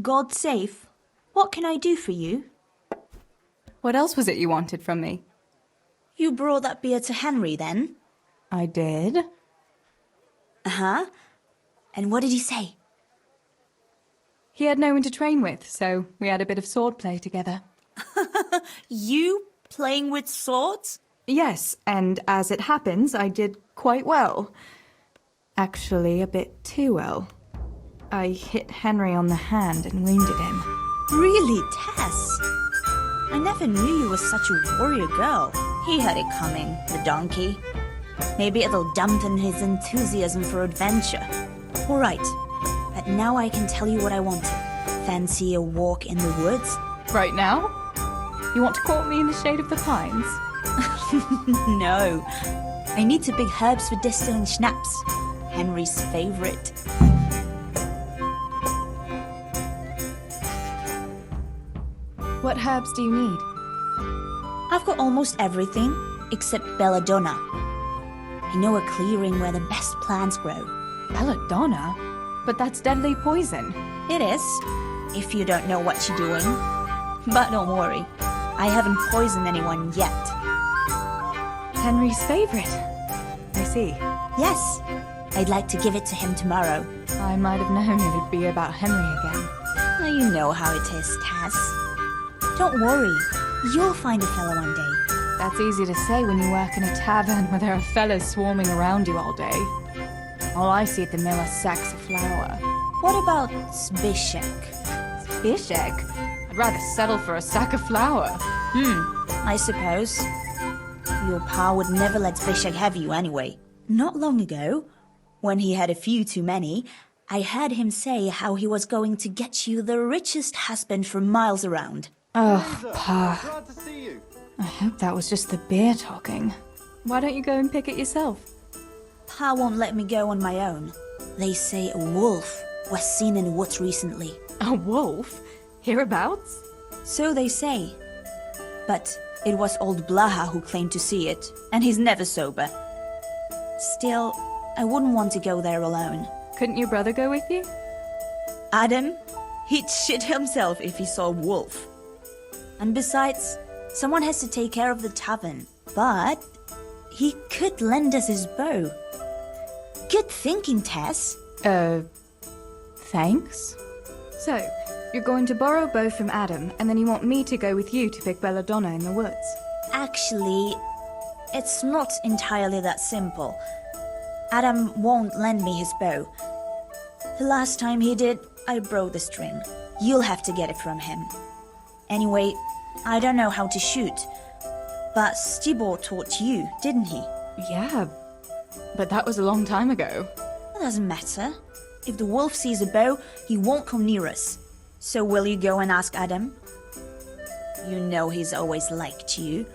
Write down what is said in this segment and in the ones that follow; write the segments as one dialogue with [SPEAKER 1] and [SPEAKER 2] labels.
[SPEAKER 1] God save. What can I do for you?
[SPEAKER 2] What else was it you wanted from me?
[SPEAKER 1] You brought that beer to Henry, then?
[SPEAKER 2] I did.
[SPEAKER 1] Uh-huh. And what did he say?
[SPEAKER 2] He had no one to train with, so we had a bit of swordplay together.
[SPEAKER 1] You playing with swords?
[SPEAKER 2] Yes, and as it happens, I did quite well. Actually, a bit too well. I hit Henry on the hand and wounded him.
[SPEAKER 1] Really, Tess? I never knew you were such a warrior girl. He had it coming, the donkey. Maybe it'll dampen his enthusiasm for adventure. All right, but now I can tell you what I wanted. Fancy a walk in the woods?
[SPEAKER 2] Right now? You want to court me in the shade of the pines?
[SPEAKER 1] No. I need to pick herbs for distilling schnapps. Henry's favorite.
[SPEAKER 2] What herbs do you need?
[SPEAKER 1] I've got almost everything except belladonna. I know a clearing where the best plants grow.
[SPEAKER 2] Belladonna? But that's deadly poison.
[SPEAKER 1] It is, if you don't know what you're doing. But don't worry, I haven't poisoned anyone yet.
[SPEAKER 2] Henry's favorite. I see.
[SPEAKER 1] Yes, I'd like to give it to him tomorrow.
[SPEAKER 2] I might have known it'd be about Henry again.
[SPEAKER 1] Now you know how it is, Tess. Don't worry, you'll find a fella one day.
[SPEAKER 2] That's easy to say when you work in a tavern where there are fellas swarming around you all day. All I see at the mill are sacks of flour.
[SPEAKER 1] What about Zbyszek?
[SPEAKER 2] Zbyszek? I'd rather settle for a sack of flour.
[SPEAKER 1] I suppose. Your pa would never let Zbyszek have you anyway. Not long ago, when he had a few too many, I heard him say how he was going to get you the richest husband for miles around.
[SPEAKER 2] Oh, Pa.
[SPEAKER 3] Glad to see you.
[SPEAKER 2] I hope that was just the beer talking. Why don't you go and pick it yourself?
[SPEAKER 1] Pa won't let me go on my own. They say a wolf was seen in the woods recently.
[SPEAKER 2] A wolf? Hereabouts?
[SPEAKER 1] So they say. But it was old Blaha who claimed to see it, and he's never sober. Still, I wouldn't want to go there alone.
[SPEAKER 2] Couldn't your brother go with you?
[SPEAKER 1] Adam, he'd shit himself if he saw a wolf. And besides, someone has to take care of the tavern. But he could lend us his bow. Good thinking, Tess.
[SPEAKER 2] Thanks? So, you're going to borrow a bow from Adam, and then you want me to go with you to pick belladonna in the woods?
[SPEAKER 1] Actually, it's not entirely that simple. Adam won't lend me his bow. The last time he did, I broke the string. You'll have to get it from him. Anyway, I don't know how to shoot. But Stibor taught you, didn't he?
[SPEAKER 2] Yeah, but that was a long time ago.
[SPEAKER 1] It doesn't matter. If the wolf sees a bow, he won't come near us. So will you go and ask Adam? You know he's always liked you.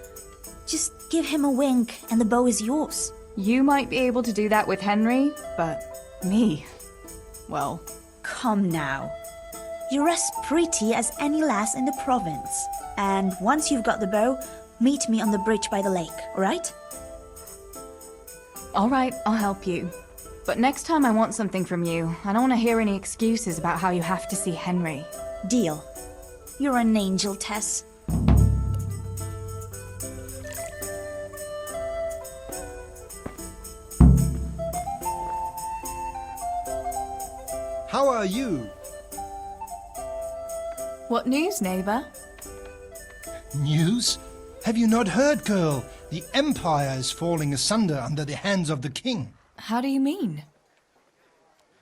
[SPEAKER 1] Just give him a wink and the bow is yours.
[SPEAKER 2] You might be able to do that with Henry, but me, well...
[SPEAKER 1] Come now. You're as pretty as any lass in the province. And once you've got the bow, meet me on the bridge by the lake, alright?
[SPEAKER 2] Alright, I'll help you. But next time I want something from you, I don't want to hear any excuses about how you have to see Henry.
[SPEAKER 1] Deal. You're an angel, Tess.
[SPEAKER 3] How are you?
[SPEAKER 2] What news, neighbor?
[SPEAKER 3] News? Have you not heard, girl? The Empire is falling asunder under the hands of the king.
[SPEAKER 2] How do you mean?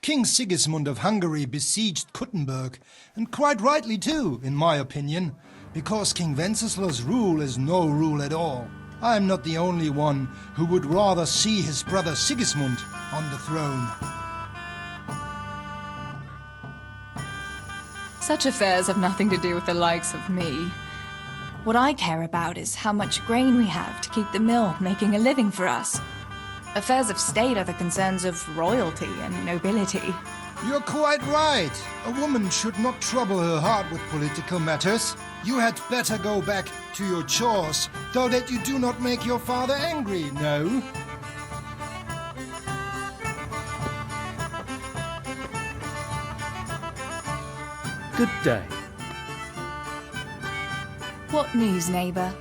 [SPEAKER 3] King Sigismund of Hungary besieged Kuttenberg, and quite rightly too, in my opinion, because King Wenceslaus' rule is no rule at all. I am not the only one who would rather see his brother Sigismund on the throne.
[SPEAKER 2] Such affairs have nothing to do with the likes of me. What I care about is how much grain we have to keep the mill making a living for us. Affairs of state are the concerns of royalty and nobility.
[SPEAKER 3] You're quite right. A woman should not trouble her heart with political matters. You had better go back to your chores, though that you do not make your father angry, no?
[SPEAKER 4] Good day.
[SPEAKER 2] What news, neighbour?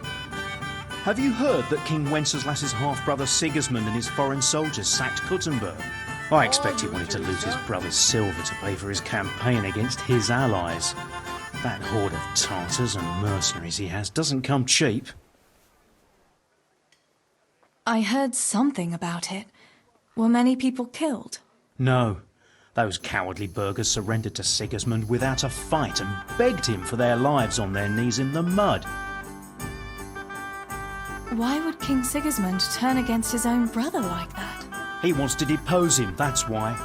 [SPEAKER 4] Have you heard that King Wenceslas's half-brother Sigismund and his foreign soldiers sacked Kuttenberg? I expect he wanted to lose his brother's silver to pay for his campaign against his allies. That horde of Tartars and mercenaries he has doesn't come cheap.
[SPEAKER 2] I heard something about it. Were many people killed?
[SPEAKER 4] No. Those cowardly burghers surrendered to Sigismund without a fight and begged him for their lives on their knees in the mud.
[SPEAKER 2] Why would King Sigismund turn against his own brother like that?
[SPEAKER 4] He wants to depose him, that's why.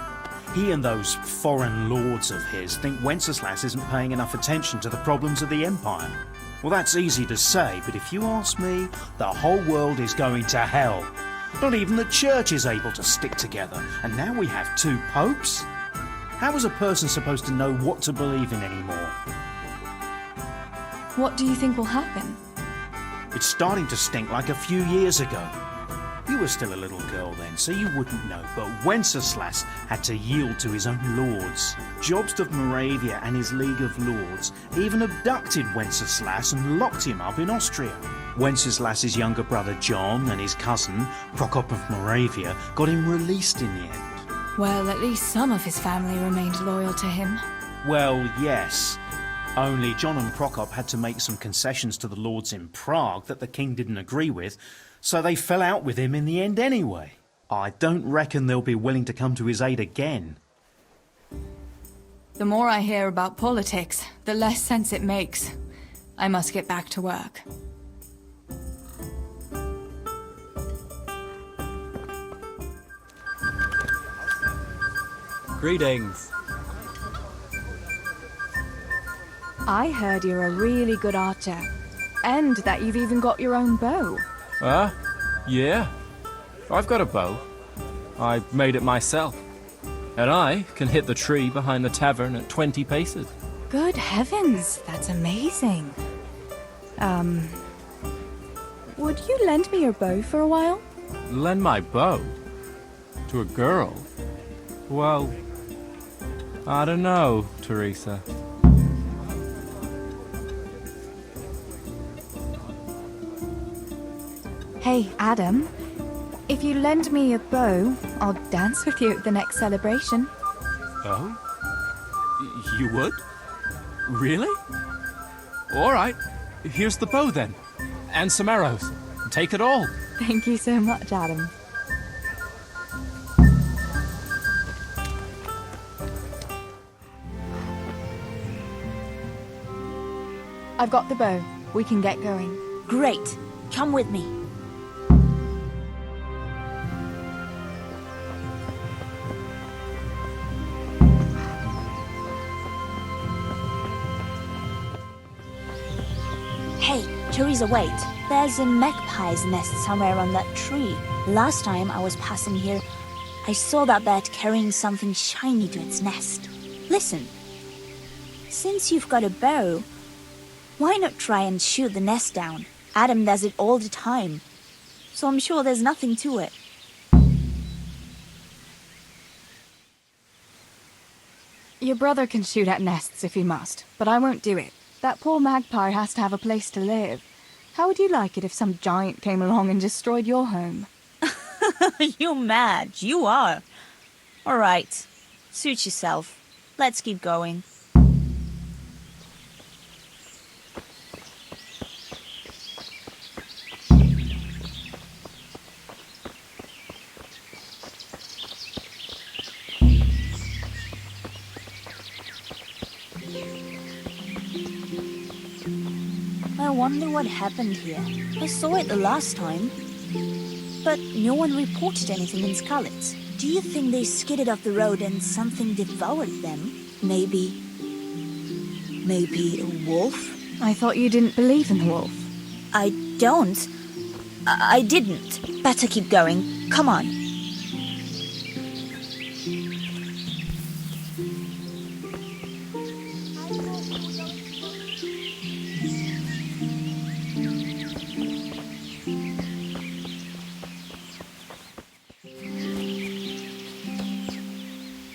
[SPEAKER 4] He and those foreign lords of his think Wenceslas isn't paying enough attention to the problems of the Empire. Well, that's easy to say, but if you ask me, the whole world is going to hell. Not even the church is able to stick together, and now we have 2 popes? How is a person supposed to know what to believe in anymore?
[SPEAKER 2] What do you think will happen?
[SPEAKER 4] It's starting to stink like a few years ago. You were still a little girl then, so you wouldn't know, but Wenceslas had to yield to his own lords. Jobst of Moravia and his League of Lords even abducted Wenceslas and locked him up in Austria. Wenceslas's younger brother John and his cousin, Prokop of Moravia, got him released in the end.
[SPEAKER 2] Well, at least some of his family remained loyal to him.
[SPEAKER 4] Well, yes. Only John and Prokop had to make some concessions to the lords in Prague that the king didn't agree with, so they fell out with him in the end anyway. I don't reckon they'll be willing to come to his aid again.
[SPEAKER 2] The more I hear about politics, the less sense it makes. I must get back to work.
[SPEAKER 5] Greetings.
[SPEAKER 2] I heard you're a really good archer, and that you've even got your own bow.
[SPEAKER 5] Yeah. I've got a bow. I made it myself. And I can hit the tree behind the tavern at 20 paces.
[SPEAKER 2] Good heavens, that's amazing. Would you lend me your bow for a while?
[SPEAKER 5] Lend my bow? To a girl? Well, I don't know, Teresa.
[SPEAKER 2] Hey, Adam. If you lend me a bow, I'll dance with you at the next celebration.
[SPEAKER 5] Oh? You would? Really? All right. Here's the bow then. And some arrows. Take it all.
[SPEAKER 2] Thank you so much, Adam. I've got the bow. We can get going.
[SPEAKER 1] Great. Come with me. Hey, Teresa, wait. There's a magpie's nest somewhere on that tree. Last time I was passing here, I saw that bird carrying something shiny to its nest. Listen. Since you've got a bow, why not try and shoot the nest down? Adam does it all the time, so I'm sure there's nothing to it.
[SPEAKER 2] Your brother can shoot at nests if he must, but I won't do it. That poor magpie has to have a place to live. How would you like it if some giant came along and destroyed your home?
[SPEAKER 1] You're mad. You are. All right. Suit yourself. Let's keep going. I wonder what happened here. I saw it the last time, but no one reported anything in Scarlet. Do you think they skidded off the road and something devoured them? Maybe a wolf?
[SPEAKER 2] I thought you didn't believe in the wolf.
[SPEAKER 1] I don't. I didn't. Better keep going. Come on.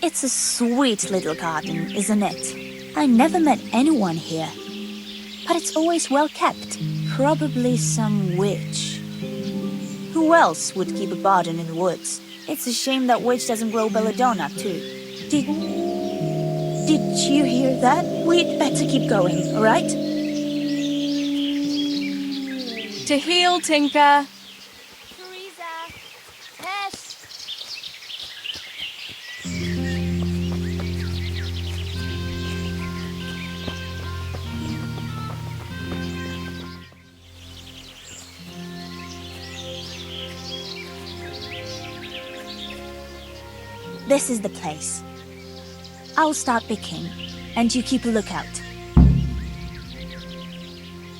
[SPEAKER 1] It's a sweet little garden, isn't it? I never met anyone here. But it's always well kept. Probably some witch. Who else would keep a garden in the woods? It's a shame that witch doesn't grow belladonna, too. Did you hear that? We'd better keep going, alright?
[SPEAKER 2] To heel, Tinker.
[SPEAKER 1] Teresa! Tess! This is the place. I'll start picking, and you keep a lookout.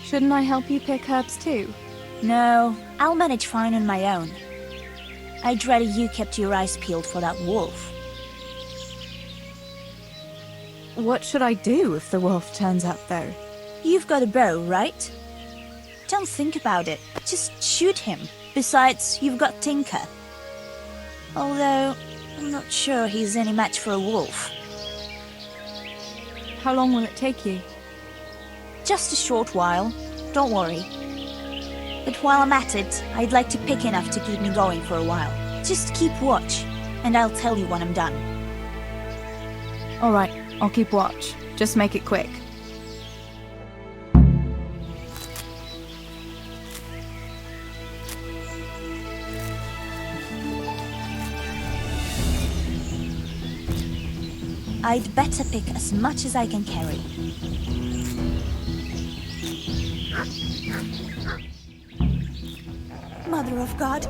[SPEAKER 2] Shouldn't I help you pick herbs too?
[SPEAKER 1] No, I'll manage fine on my own. I'd rather you kept your eyes peeled for that wolf.
[SPEAKER 2] What should I do if the wolf turns up, though?
[SPEAKER 1] You've got a bow, right? Don't think about it. Just shoot him. Besides, you've got Tinker. Although, I'm not sure he's any match for a wolf.
[SPEAKER 2] How long will it take you?
[SPEAKER 1] Just a short while. Don't worry. But while I'm at it, I'd like to pick enough to keep me going for a while. Just keep watch, and I'll tell you when I'm done.
[SPEAKER 2] All right, I'll keep watch. Just make it quick.
[SPEAKER 1] I'd better pick as much as I can carry. Mother of God!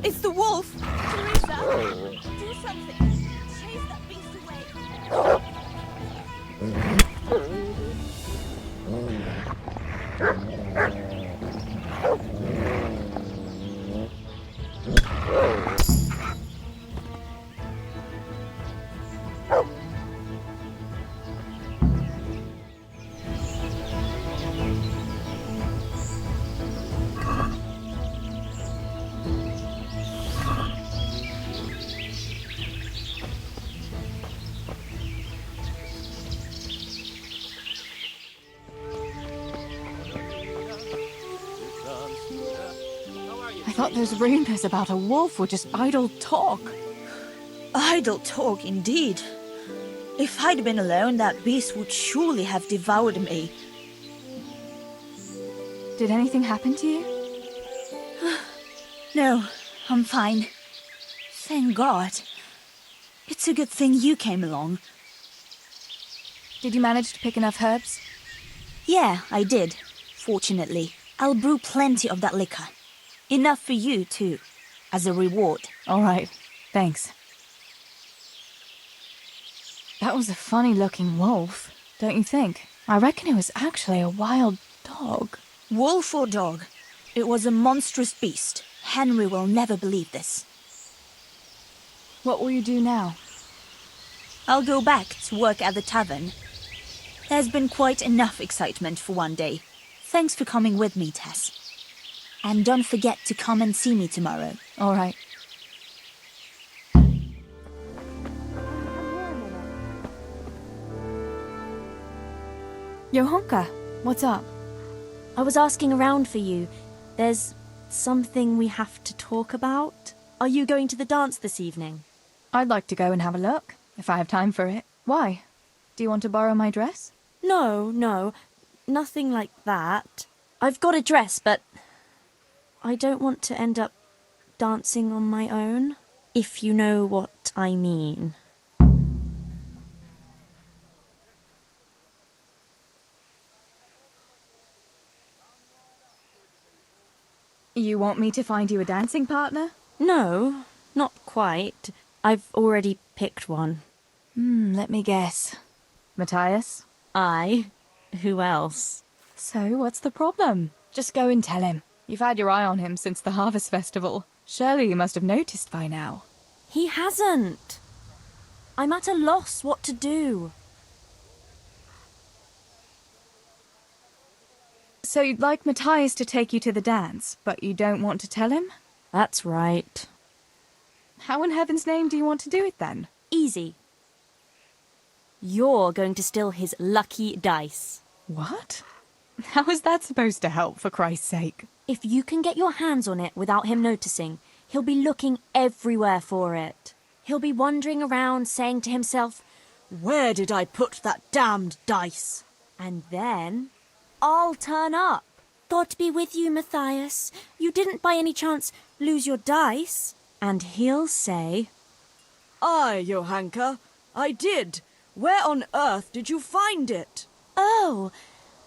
[SPEAKER 1] It's the wolf! Teresa! Do something! Chase that beast away!
[SPEAKER 2] I thought those rumors about a wolf were just idle talk.
[SPEAKER 1] Idle talk, indeed. If I'd been alone, that beast would surely have devoured me.
[SPEAKER 2] Did anything happen to you?
[SPEAKER 1] No, I'm fine. Thank God. It's a good thing you came along.
[SPEAKER 2] Did you manage to pick enough herbs?
[SPEAKER 1] Yeah, I did. Fortunately. I'll brew plenty of that liquor. Enough for you, too. As a reward.
[SPEAKER 2] All right, thanks. That was a funny-looking wolf, don't you think? I reckon it was actually a wild dog.
[SPEAKER 1] Wolf or dog, it was a monstrous beast. Henry will never believe this.
[SPEAKER 2] What will you do now?
[SPEAKER 1] I'll go back to work at the tavern. There's been quite enough excitement for one day. Thanks for coming with me, Tess. And don't forget to come and see me tomorrow.
[SPEAKER 2] All right. Johanka, what's up?
[SPEAKER 6] I was asking around for you. There's something we have to talk about. Are you going to the dance this evening?
[SPEAKER 2] I'd like to go and have a look, if I have time for it. Why? Do you want to borrow my dress?
[SPEAKER 6] No, nothing like that. I've got a dress, but I don't want to end up dancing on my own, if you know what I mean.
[SPEAKER 2] You want me to find you a dancing partner?
[SPEAKER 6] No, not quite. I've already picked one.
[SPEAKER 2] Let me guess. Matthias?
[SPEAKER 6] Who else?
[SPEAKER 2] So, what's the problem? Just go and tell him. You've had your eye on him since the Harvest Festival. Surely you must have noticed by now.
[SPEAKER 6] He hasn't. I'm at a loss what to do.
[SPEAKER 2] So you'd like Matthias to take you to the dance, but you don't want to tell him?
[SPEAKER 6] That's right.
[SPEAKER 2] How in heaven's name do you want to do it then?
[SPEAKER 6] Easy. You're going to steal his lucky dice.
[SPEAKER 2] What? How is that supposed to help, for Christ's sake?
[SPEAKER 6] If you can get your hands on it without him noticing, he'll be looking everywhere for it. He'll be wandering around saying to himself, "Where did I put that damned dice?" And then I'll turn up. God be with you, Matthias. You didn't by any chance lose your dice? And he'll say,
[SPEAKER 7] Aye, Johanka, I did. Where on earth did you find it?
[SPEAKER 6] "Oh,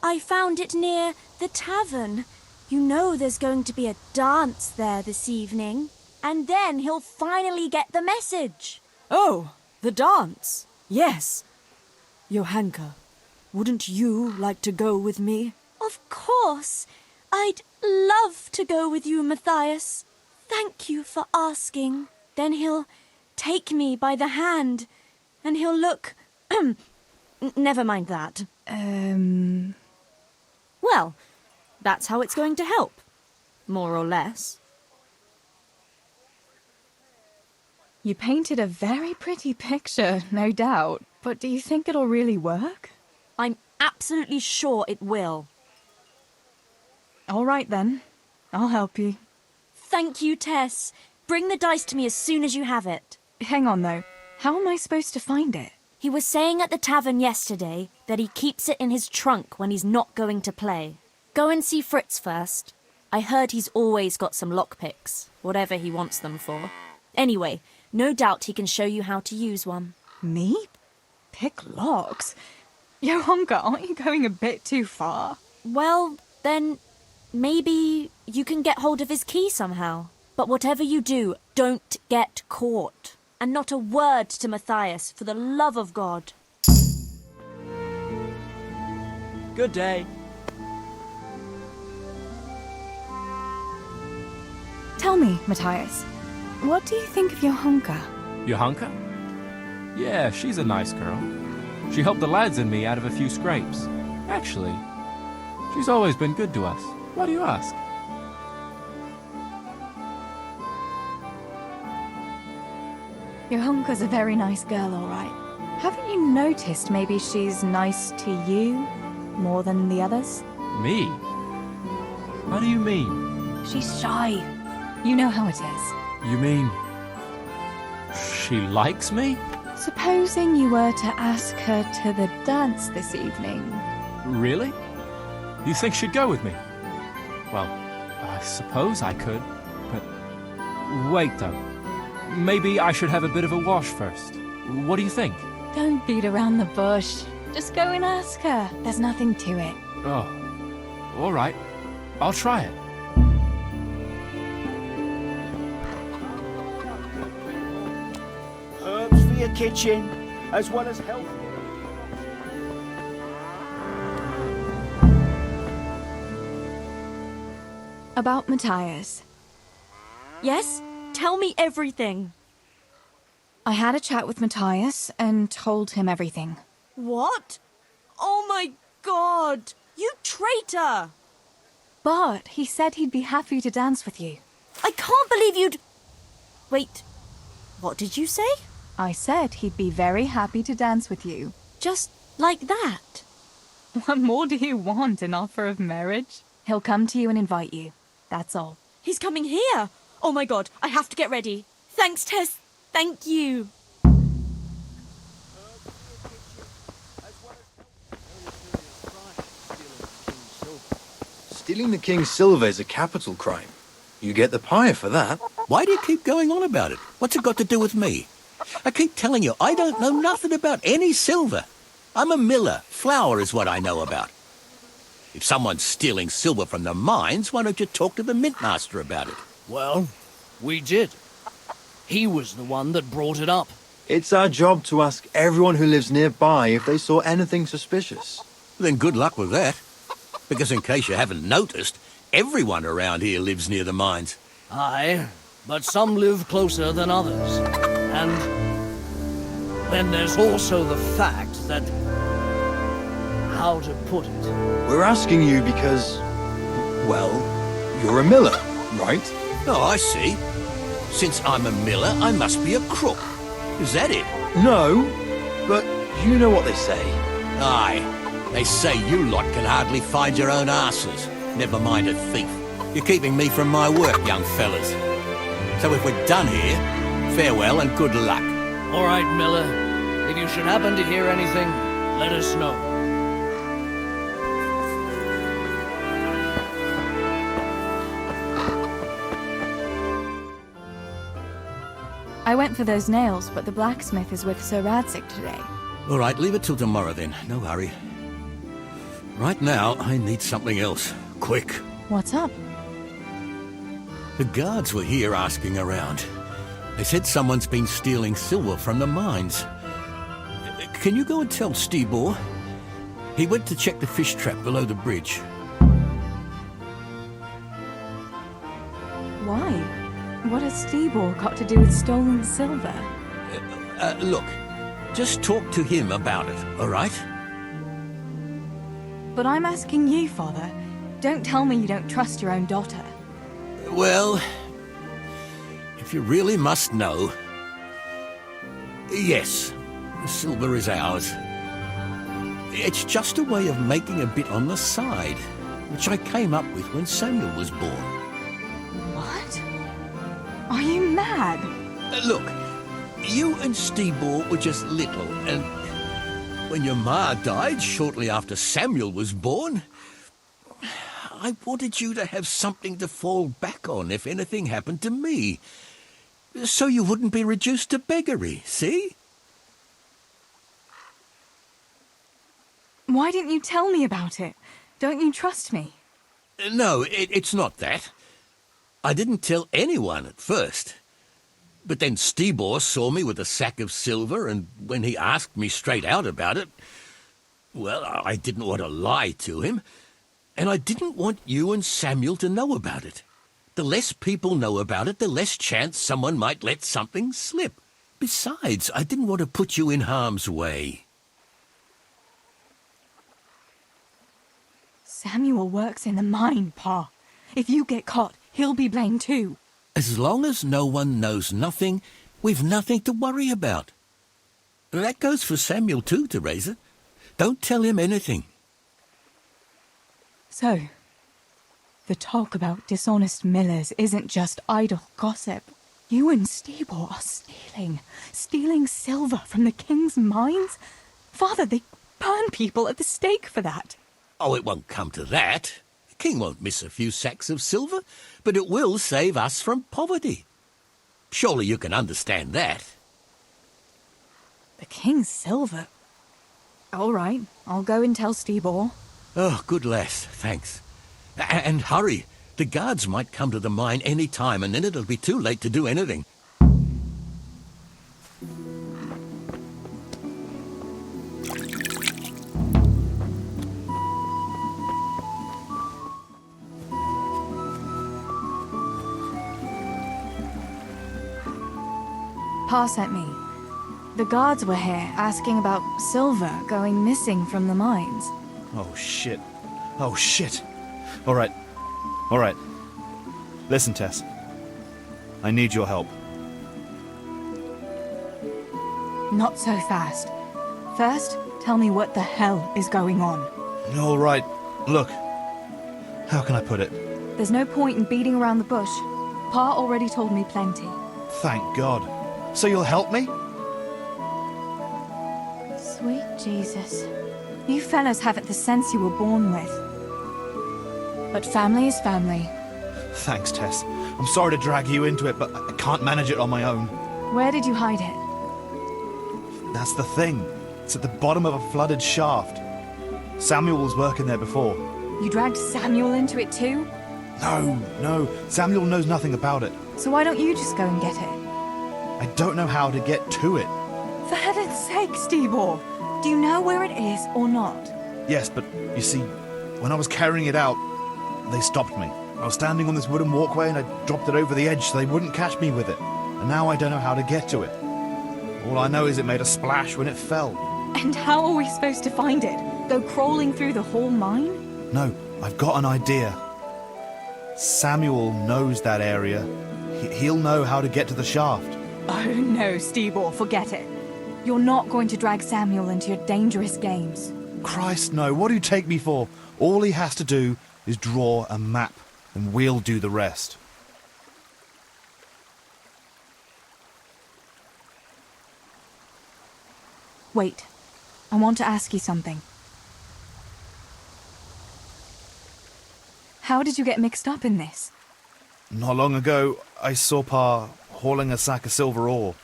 [SPEAKER 6] I found it near the tavern. You know there's going to be a dance there this evening." And then he'll finally get the message.
[SPEAKER 7] Oh, the dance. Yes. Johanka, wouldn't you like to go with me?
[SPEAKER 6] Of course. I'd love to go with you, Matthias. Thank you for asking. Then he'll take me by the hand, and he'll look... Never mind that. Well, that's how it's going to help. More or less.
[SPEAKER 2] You painted a very pretty picture, no doubt. But do you think it'll really work?
[SPEAKER 6] I'm absolutely sure it will.
[SPEAKER 2] All right, then. I'll help you.
[SPEAKER 6] Thank you, Tess. Bring the dice to me as soon as you have it.
[SPEAKER 2] Hang on, though. How am I supposed to find it?
[SPEAKER 6] He was saying at the tavern yesterday that he keeps it in his trunk when he's not going to play. Go and see Fritz first. I heard he's always got some lockpicks, whatever he wants them for. Anyway, no doubt he can show you how to use one.
[SPEAKER 2] Me? Pick locks? Johanka, aren't you going a bit too far?
[SPEAKER 6] Well, then maybe you can get hold of his key somehow. But whatever you do, don't get caught. And not a word to Matthias, for the love of God.
[SPEAKER 7] Good day.
[SPEAKER 2] Tell me, Matthias, what do you think of Johanka?
[SPEAKER 5] Johanka? Yeah, she's a nice girl. She helped the lads and me out of a few scrapes. Actually, she's always been good to us. Why do you ask?
[SPEAKER 2] Johanka's a very nice girl, all right. Haven't you noticed maybe she's nice to you more than the others?
[SPEAKER 5] Me? What do you mean?
[SPEAKER 2] She's shy. You know how it is.
[SPEAKER 5] You mean... she likes me?
[SPEAKER 2] Supposing you were to ask her to the dance this evening.
[SPEAKER 5] Really? You think she'd go with me? Well, I suppose I could, but... wait, though. Maybe I should have a bit of a wash first. What do you think?
[SPEAKER 2] Don't beat around the bush. Just go and ask her. There's nothing to it.
[SPEAKER 5] Oh, all right. I'll try it.
[SPEAKER 4] Herbs for your kitchen, as well as healthy.
[SPEAKER 2] About Matthias.
[SPEAKER 6] Yes? Tell me everything.
[SPEAKER 2] I had a chat with Matthias and told him everything.
[SPEAKER 7] What? Oh my God! You traitor!
[SPEAKER 2] But he said he'd be happy to dance with you.
[SPEAKER 6] I can't believe you'd... Wait, what did you say?
[SPEAKER 2] I said he'd be very happy to dance with you.
[SPEAKER 6] Just like that?
[SPEAKER 2] What more do you want, an offer of marriage? He'll come to you and invite you. That's all.
[SPEAKER 6] He's coming here! Oh my God, I have to get ready. Thanks, Tess. Thank you.
[SPEAKER 8] Stealing the king's silver is a capital crime. You get the pie for that.
[SPEAKER 9] Why do you keep going on about it? What's it got to do with me? I keep telling you, I don't know nothing about any silver. I'm a miller. Flour is what I know about. If someone's stealing silver from the mines, why don't you talk to the mintmaster about it?
[SPEAKER 10] Well, we did. He was the one that brought it up.
[SPEAKER 8] It's our job to ask everyone who lives nearby if they saw anything suspicious.
[SPEAKER 9] Then good luck with that. Because in case you haven't noticed, everyone around here lives near the mines.
[SPEAKER 10] Aye, but some live closer than others. And then there's also the fact that... how to put it?
[SPEAKER 8] We're asking you because, well, you're a miller, right?
[SPEAKER 9] Oh, I see. Since I'm a miller, I must be a crook. Is that it?
[SPEAKER 8] No, but You know what they say.
[SPEAKER 9] Aye, they say you lot can hardly find your own asses. Never mind a thief. You're keeping me from my work, young fellas. So if we're done here, farewell and good luck.
[SPEAKER 10] All right, Miller. If you should happen to hear anything, let us know.
[SPEAKER 2] I went for those nails, but the blacksmith is with Sir Radsick today.
[SPEAKER 9] All right, leave it till tomorrow then. No hurry. Right now, I need something else. Quick.
[SPEAKER 2] What's up?
[SPEAKER 9] The guards were here asking around. They said someone's been stealing silver from the mines. Can you go and tell Stibor? He went to check the fish trap below the bridge.
[SPEAKER 2] Why? What has Stibor got to do with stolen silver?
[SPEAKER 9] Look, just talk to him about it, all right?
[SPEAKER 2] But I'm asking you, Father. Don't tell me you don't trust your own daughter.
[SPEAKER 9] Well, if you really must know, yes, the silver is ours. It's just a way of making a bit on the side, which I came up with when Samuel was born.
[SPEAKER 2] What? Are you mad?
[SPEAKER 9] Look, you and Stibor were just little, and when your ma died shortly after Samuel was born, I wanted you to have something to fall back on if anything happened to me. So you wouldn't be reduced to beggary, see?
[SPEAKER 2] Why didn't you tell me about it? Don't you trust me?
[SPEAKER 9] No, it's not that. I didn't tell anyone at first. But then Stibor saw me with a sack of silver, and when he asked me straight out about it, well, I didn't want to lie to him. And I didn't want you and Samuel to know about it. The less people know about it, the less chance someone might let something slip. Besides, I didn't want to put you in harm's way.
[SPEAKER 2] Samuel works in the mine, Pa. If you get caught, he'll be blamed too.
[SPEAKER 9] As long as no one knows nothing, we've nothing to worry about. That goes for Samuel too, Teresa. Don't tell him anything.
[SPEAKER 2] So, the talk about dishonest millers isn't just idle gossip. You and Stibor are stealing silver from the king's mines? Father, they burn people at the stake for that.
[SPEAKER 9] Oh, it won't come to that. The king won't miss a few sacks of silver, but it will save us from poverty. Surely you can understand that.
[SPEAKER 2] The king's silver? All right, I'll go and tell Stibor.
[SPEAKER 9] Oh, good lass, thanks. And hurry. The guards might come to the mine any time, and then it'll be too late to do anything.
[SPEAKER 2] Pa sent me. The guards were here asking about silver going missing from the mines.
[SPEAKER 11] Oh, shit. Oh, shit. All right. All right. Listen, Tess. I need your help.
[SPEAKER 2] Not so fast. First, tell me what the hell is going on.
[SPEAKER 11] All right. Look. How can I put it?
[SPEAKER 2] There's no point in beating around the bush. Pa already told me plenty.
[SPEAKER 11] Thank God. So you'll help me?
[SPEAKER 2] Sweet Jesus. You fellas haven't the sense you were born with. But family is family.
[SPEAKER 11] Thanks, Tess. I'm sorry to drag you into it, but I can't manage it on my own.
[SPEAKER 2] Where did you hide it?
[SPEAKER 11] That's the thing. It's at the bottom of a flooded shaft. Samuel was working there before.
[SPEAKER 2] You dragged Samuel into it too?
[SPEAKER 11] No. Samuel knows nothing about it.
[SPEAKER 2] So why don't you just go and get it?
[SPEAKER 11] I don't know how to get to it.
[SPEAKER 2] For heaven's sake, Stibor! Do you know where it is or not?
[SPEAKER 11] Yes, but you see, when I was carrying it out, they stopped me. I was standing on this wooden walkway and I dropped it over the edge so they wouldn't catch me with it. And now I don't know how to get to it. All I know is it made a splash when it fell.
[SPEAKER 2] And how are we supposed to find it? Go crawling through the whole mine?
[SPEAKER 11] No, I've got an idea. Samuel knows that area. He'll know how to get to the shaft.
[SPEAKER 2] Oh no, Stibor, forget it. You're not going to drag Samuel into your dangerous games.
[SPEAKER 11] Christ, no. What do you take me for? All he has to do is draw a map, and we'll do the rest.
[SPEAKER 2] Wait. I want to ask you something. How did you get mixed up in this?
[SPEAKER 11] Not long ago, I saw Pa hauling a sack of silver ore.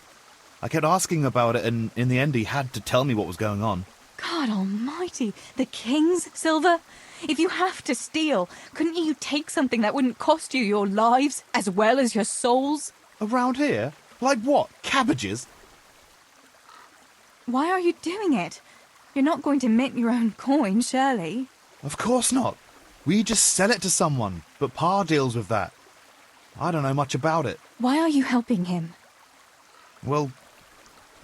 [SPEAKER 11] I kept asking about it, and in the end he had to tell me what was going on.
[SPEAKER 2] God almighty, the king's silver? If you have to steal, couldn't you take something that wouldn't cost you your lives as well as your souls?
[SPEAKER 11] Around here? Like what? Cabbages?
[SPEAKER 2] Why are you doing it? You're not going to mint your own coin, surely?
[SPEAKER 11] Of course not. We just sell it to someone, but Pa deals with that. I don't know much about it.
[SPEAKER 2] Why are you helping him?
[SPEAKER 11] Well,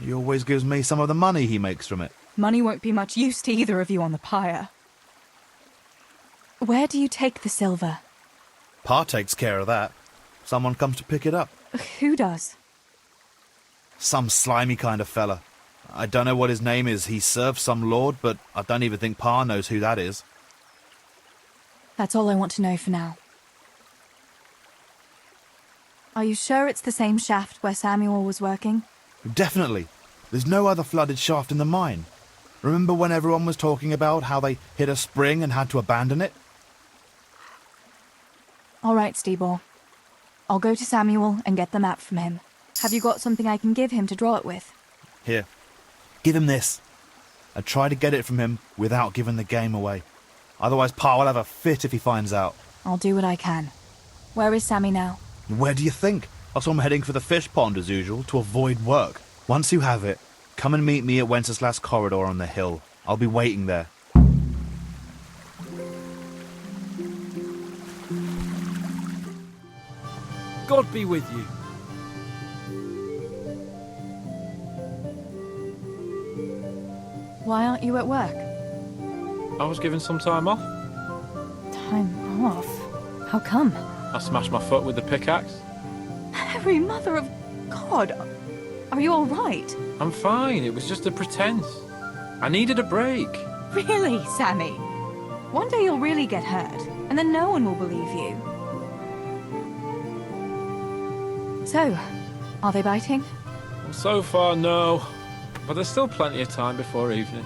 [SPEAKER 11] he always gives me some of the money he makes from it.
[SPEAKER 2] Money won't be much use to either of you on the pyre. Where do you take the silver?
[SPEAKER 11] Pa takes care of that. Someone comes to pick it up.
[SPEAKER 2] Who does?
[SPEAKER 11] Some slimy kind of fella. I don't know what his name is. He serves some lord, but I don't even think Pa knows who that is.
[SPEAKER 2] That's all I want to know for now. Are you sure it's the same shaft where Samuel was working?
[SPEAKER 11] Definitely. There's no other flooded shaft in the mine. Remember when everyone was talking about how they hit a spring and had to abandon it?
[SPEAKER 2] All right, Stebor. I'll go to Samuel and get the map from him. Have you got something I can give him to draw it with?
[SPEAKER 11] Here. Give him this. I try to get it from him without giving the game away. Otherwise Pa will have a fit if he finds out.
[SPEAKER 2] I'll do what I can. Where is Sammy now?
[SPEAKER 11] Where do you think? I saw him heading for the fish pond as usual to avoid work. Once you have it, come and meet me at Wenceslas Corridor on the hill. I'll be waiting there.
[SPEAKER 10] God be with you.
[SPEAKER 2] Why aren't you at work?
[SPEAKER 5] I was given some time off.
[SPEAKER 2] Time off? How come?
[SPEAKER 5] I smashed my foot with the pickaxe.
[SPEAKER 2] Mary, Mother of God! Are you all right?
[SPEAKER 5] I'm fine, it was just a pretense. I needed a break.
[SPEAKER 2] Really, Sammy? One day you'll really get hurt, and then no one will believe you. So, are they biting?
[SPEAKER 5] So far, no. But there's still plenty of time before evening.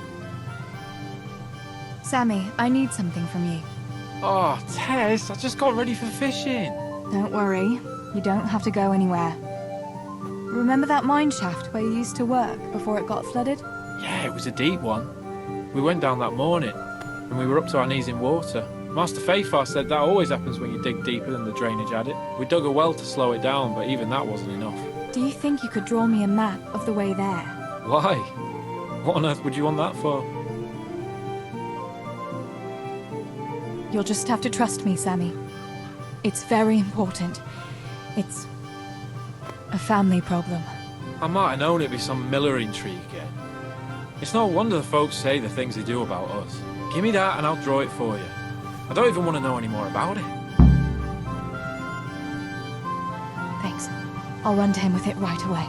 [SPEAKER 2] Sammy, I need something from you.
[SPEAKER 5] Oh, Tess, I just got ready for fishing.
[SPEAKER 2] Don't worry, you don't have to go anywhere. Remember that mine shaft where you used to work before it got flooded?
[SPEAKER 5] Yeah, it was a deep one. We went down that morning, and we were up to our knees in water. Master Fafar said that always happens when you dig deeper than the drainage had it. We dug a well to slow it down, but even that wasn't enough.
[SPEAKER 2] Do you think you could draw me a map of the way there?
[SPEAKER 5] Why? What on earth would you want that for?
[SPEAKER 2] You'll just have to trust me, Sammy. It's very important. It's a family problem.
[SPEAKER 5] I might have known it'd be some miller intrigue again. It's no wonder the folks say the things they do about us. Give me that and I'll draw it for you. I don't even want to know any more about it.
[SPEAKER 2] Thanks. I'll run to him with it right away.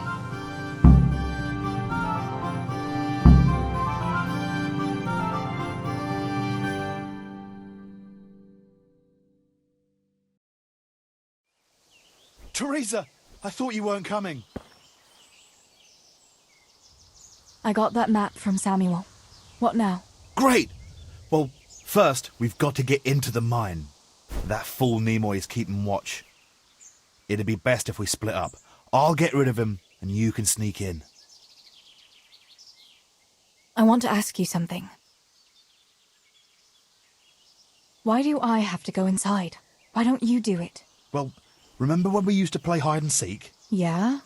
[SPEAKER 11] Teresa! I thought you weren't coming.
[SPEAKER 2] I got that map from Samuel. What now?
[SPEAKER 11] Great! Well, first, we've got to get into the mine. That fool Nimoy is keeping watch. It'd be best if we split up. I'll get rid of him, and you can sneak in.
[SPEAKER 2] I want to ask you something. Why do I have to go inside? Why don't you do it?
[SPEAKER 11] Well, remember when we used to play hide and seek?
[SPEAKER 2] Yeah?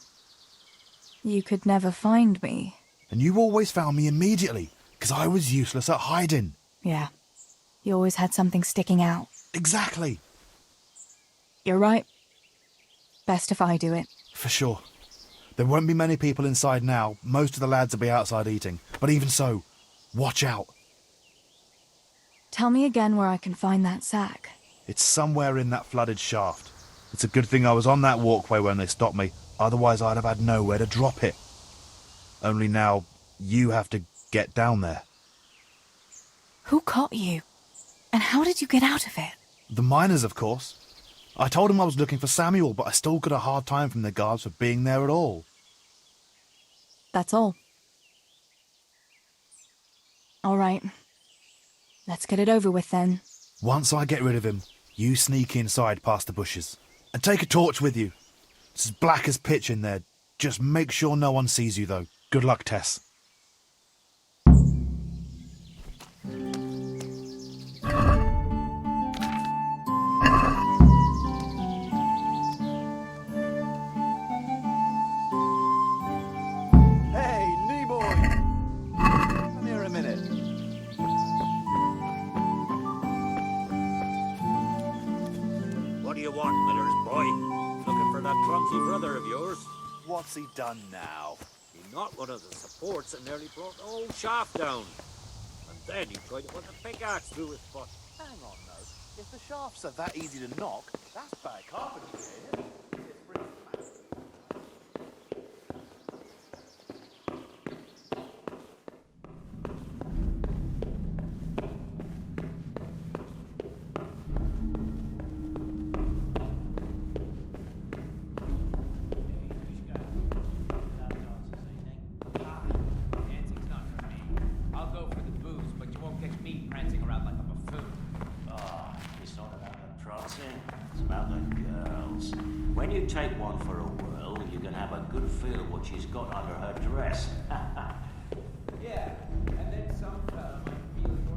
[SPEAKER 2] You could never find me.
[SPEAKER 11] And you always found me immediately, because I was useless at hiding.
[SPEAKER 2] Yeah. You always had something sticking out.
[SPEAKER 11] Exactly.
[SPEAKER 2] You're right. Best if I do it.
[SPEAKER 11] For sure. There won't be many people inside now. Most of the lads will be outside eating. But even so, watch out.
[SPEAKER 2] Tell me again where I can find that sack.
[SPEAKER 11] It's somewhere in that flooded shaft. It's a good thing I was on that walkway when they stopped me. Otherwise I'd have had nowhere to drop it. Only now, You have to get down there.
[SPEAKER 2] Who caught you? And how did you get out of it?
[SPEAKER 11] The miners, of course. I told them I was looking for Samuel, but I still got a hard time from the guards for being there at all.
[SPEAKER 2] That's all. All right. Let's get it over with then.
[SPEAKER 11] Once I get rid of him, you sneak inside past the bushes. And take a torch with you. It's as black as pitch in there. Just make sure no one sees you, though. Good luck, Tess. Hey, Nimoy! Come here a minute.
[SPEAKER 9] What do you want, Miller's boy? Looking for that clumsy brother of yours?
[SPEAKER 11] What's he done now?
[SPEAKER 9] He knocked one of the supports and nearly brought the whole shaft down. And then he tried to put the pickaxe through his foot.
[SPEAKER 11] Hang on, though. If the shafts are that easy to knock, that's bad carpentry, isn't it?
[SPEAKER 9] When you take one for a whirl, you can have a good feel what she's got under her dress.
[SPEAKER 5] Yeah, and then some fella might feel your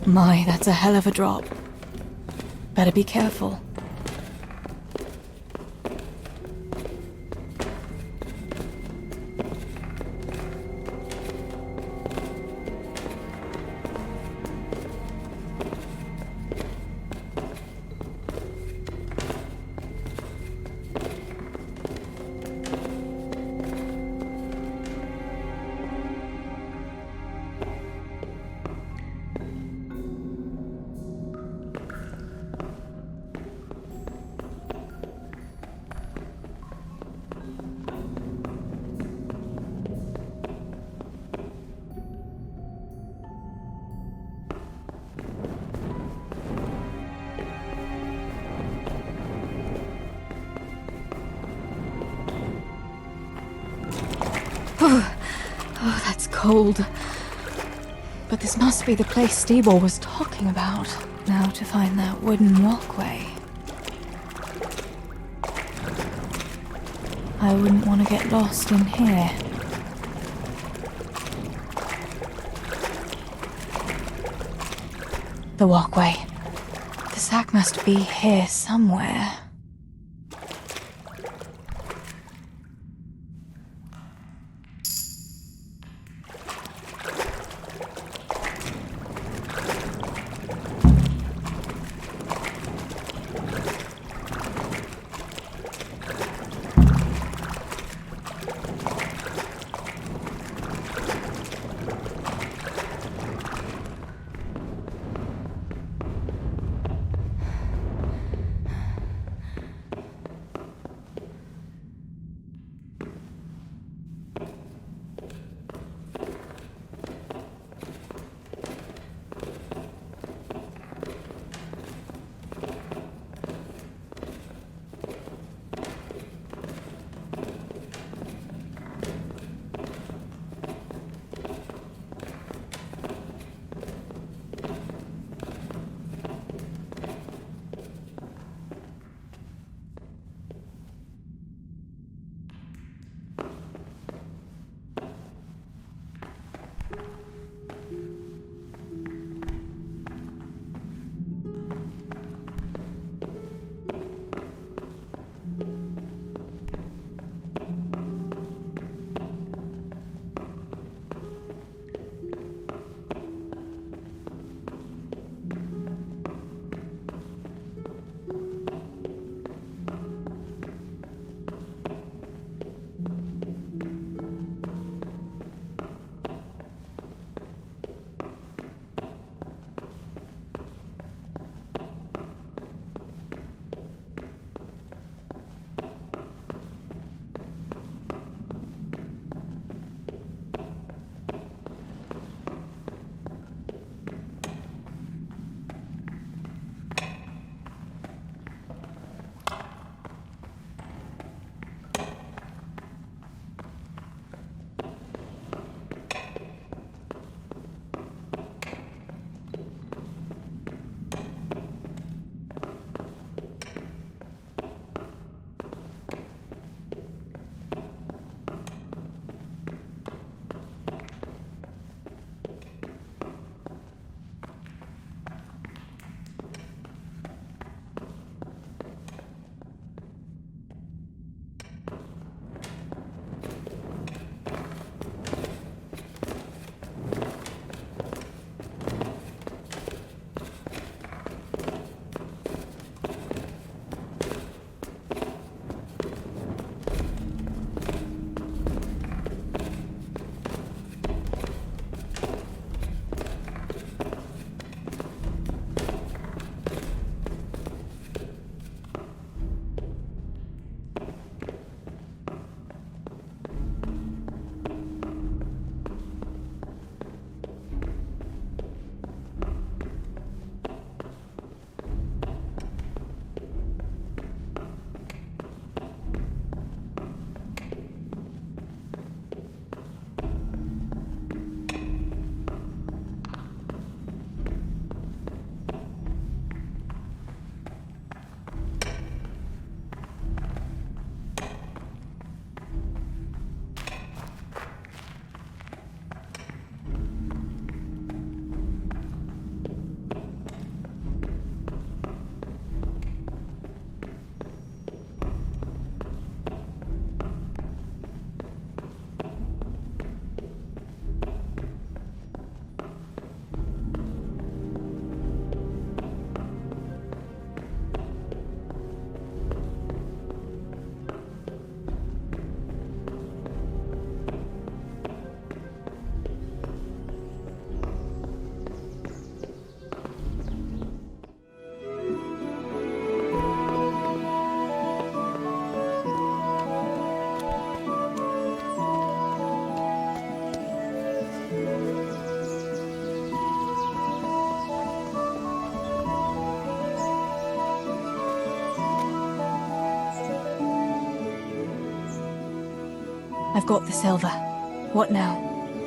[SPEAKER 2] My, that's a hell of a drop. Better be careful. cold. But this must be the place Steeble was talking about. Now to find that wooden walkway. I wouldn't want to get lost in here. The walkway. The sack must be here somewhere. I've got the silver. What now?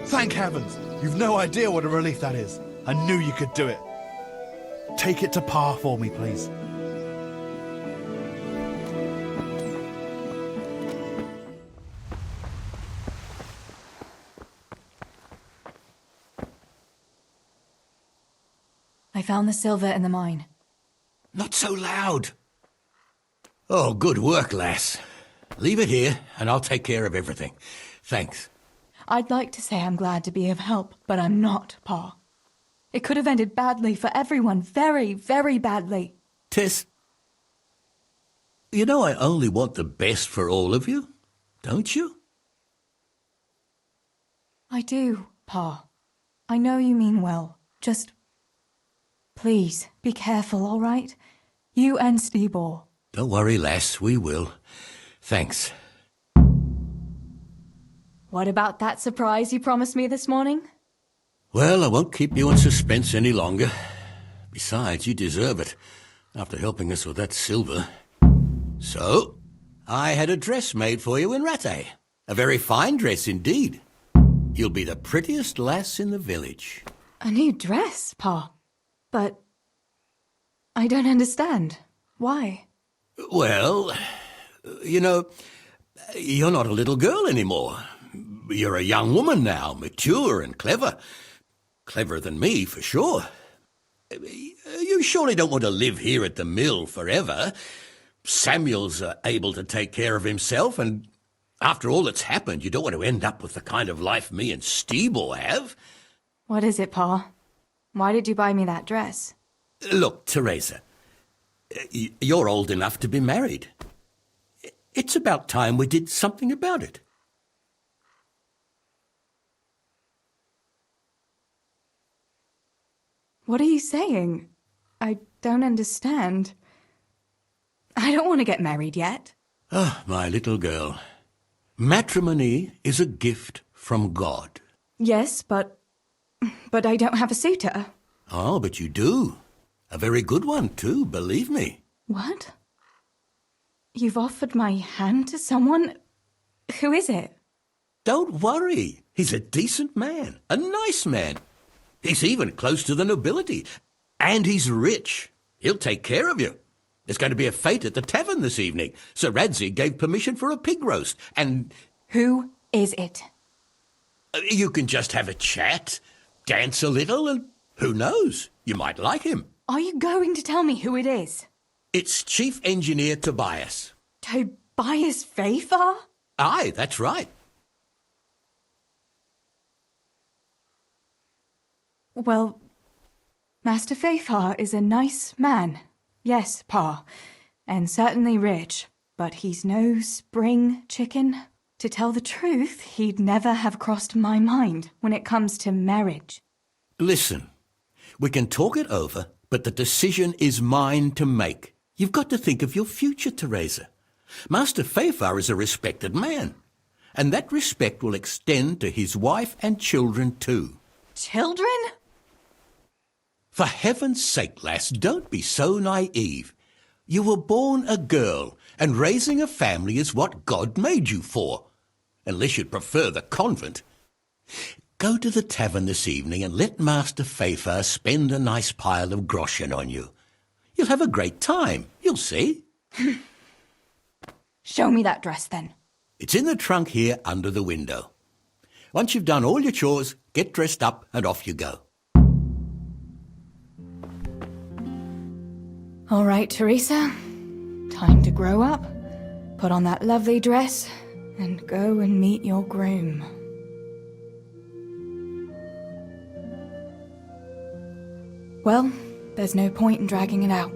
[SPEAKER 11] Thank heavens! You've no idea what a relief that is. I knew you could do it. Take it to Pa for me, please.
[SPEAKER 2] I found the silver in the mine.
[SPEAKER 9] Not so loud. Oh, good work, lass. Leave it here, and I'll take care of everything. Thanks.
[SPEAKER 2] I'd like to say I'm glad to be of help, but I'm not, Pa. It could have ended badly for everyone, very, very badly.
[SPEAKER 9] Tess, you know I only want the best for all of you, don't you?
[SPEAKER 2] I do, Pa. I know you mean well. Just... please, be careful, all right? You and Stibor.
[SPEAKER 9] Don't worry, lass, we will. Thanks.
[SPEAKER 2] What about that surprise you promised me this morning?
[SPEAKER 9] Well, I won't keep you in suspense any longer. Besides, you deserve it, after helping us with that silver. So, I had a dress made for you in Rattay. A very fine dress indeed. You'll be the prettiest lass in the village.
[SPEAKER 2] A new dress, Pa? But... I don't understand. Why?
[SPEAKER 9] Well, you know, you're not a little girl anymore. You're a young woman now, mature and clever. Cleverer than me, for sure. You surely don't want to live here at the mill forever. Samuel's able to take care of himself, and after all that's happened, you don't want to end up with the kind of life me and Stibor have.
[SPEAKER 2] What is it, Pa? Why did you buy me that dress?
[SPEAKER 9] Look, Teresa, you're old enough to be married. It's about time we did something about it.
[SPEAKER 2] What are you saying? I don't understand. I don't want to get married yet.
[SPEAKER 9] Ah, my little girl. Matrimony is a gift from God.
[SPEAKER 2] Yes, but I don't have a suitor.
[SPEAKER 9] Oh, but you do. A very good one, too, believe me.
[SPEAKER 2] What? You've offered my hand to someone? Who is it?
[SPEAKER 9] Don't worry. He's a decent man, a nice man. He's even close to the nobility. And he's rich. He'll take care of you. There's going to be a fete at the tavern this evening. Sir Radzi gave permission for a pig roast, and...
[SPEAKER 2] Who is it?
[SPEAKER 9] You can just have a chat, dance a little, and who knows? You might like him.
[SPEAKER 2] Are you going to tell me who it is?
[SPEAKER 9] It's Chief Engineer Tobias.
[SPEAKER 2] Tobias Fafar?
[SPEAKER 9] Aye, that's right.
[SPEAKER 2] Well, Master Fafar is a nice man. Yes, Pa, and certainly rich, but he's no spring chicken. To tell the truth, he'd never have crossed my mind when it comes to marriage.
[SPEAKER 9] Listen, we can talk it over, but the decision is mine to make. You've got to think of your future, Teresa. Master Fafar is a respected man, and that respect will extend to his wife and children too.
[SPEAKER 2] Children?
[SPEAKER 9] For heaven's sake, lass, don't be so naive. You were born a girl, and raising a family is what God made you for. Unless you'd prefer the convent. Go to the tavern this evening and let Master Fafar spend a nice pile of groschen on you. You'll have a great time, you'll see.
[SPEAKER 2] Show me that dress, then.
[SPEAKER 9] It's in the trunk here under the window. Once you've done all your chores, get dressed up and off you go.
[SPEAKER 2] All right, Teresa. Time to grow up, put on that lovely dress, and go and meet your groom. Well, there's no point in dragging it out.